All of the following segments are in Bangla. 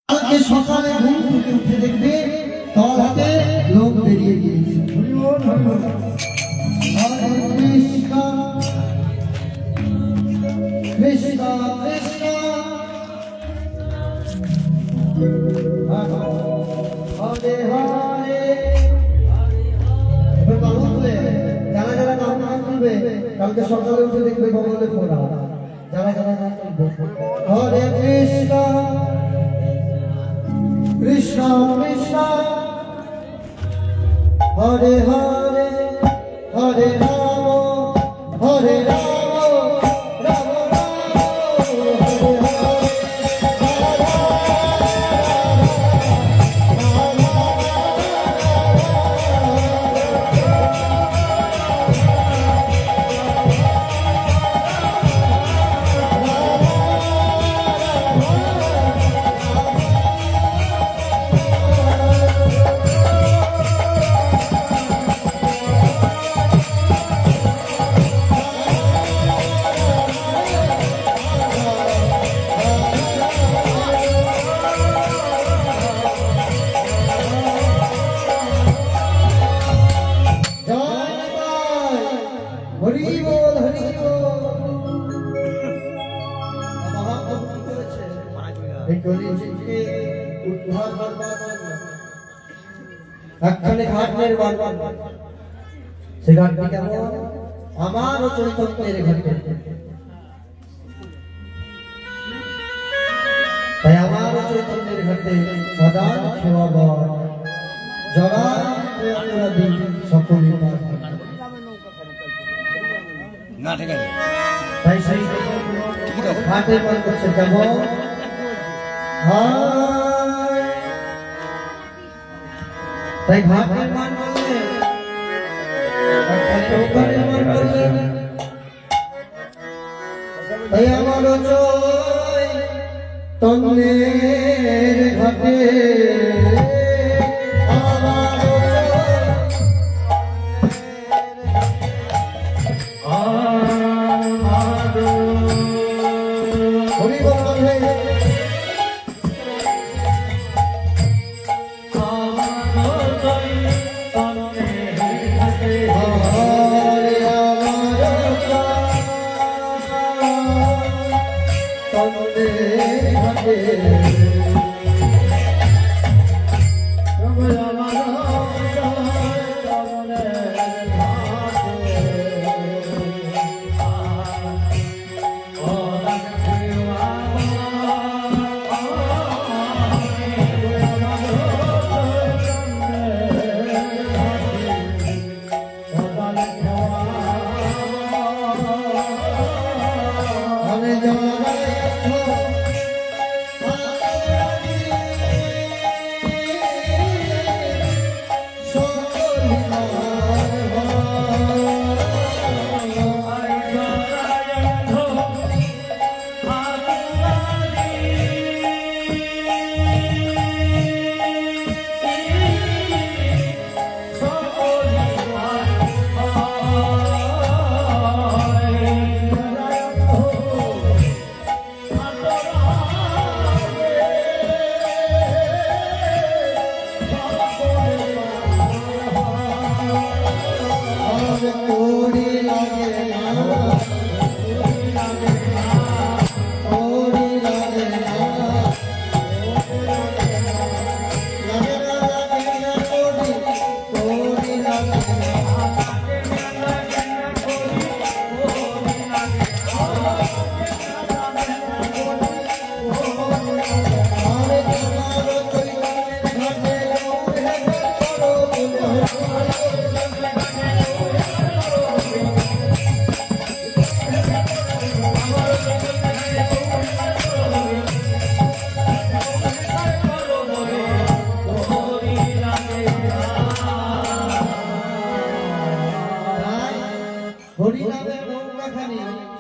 কালকে সকালে ঘুম থেকে উঠে দেখবে তল হাতে লোক বেরিয়ে গিয়েছে। হরে কৃষ্ণ কৃষ্ণ কৃষ্ণ হরে হরে। বাবু বলে যারা যারা নাম নাম তুলবে কালকে সকালে উঠে দেখবে বগলে ফোড়া। যারা যারা নাম তুলবে হরে কৃষ্ণ কৃষ্ণ কৃষ্ণ হরে হরে হরে রাম হরে রাম রাম রাম হরে হরে। সে ঘাটটি কেমন আমার চৈতন্যের ঘাটে। তাই আমার চৈতন্যের ঘাটে সদা সেবা জগাদি সকলে না ঠিক আছে। তাই সেই ঘাটে মন করছে কেমন তাই ঘাটের মান বললে তাই আমার চৈতন্যের ঘাটে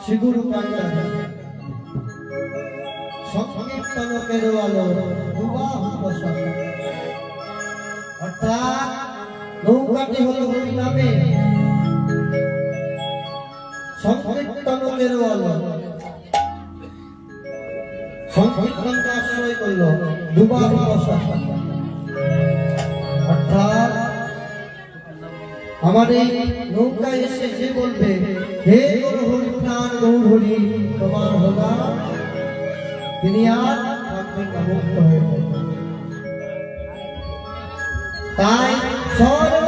শ্রীগুরু সংকীর্তন কেরওয়ালো অর্থাৎ নৌকাটি হলো হরি নামে সংকীর্তন কেরওয়ালো সংকীর্তনকে আশ্রয় করল, দুবার বসা। অর্থাৎ আমার এই নৌকায় এসে যে বলবে হে গৌরহরি প্রাণ গৌরহরি তোমার হোগা, তিনি আর থাকবেন না, মুক্ত হয়ে যাবেন। তাই সর্ব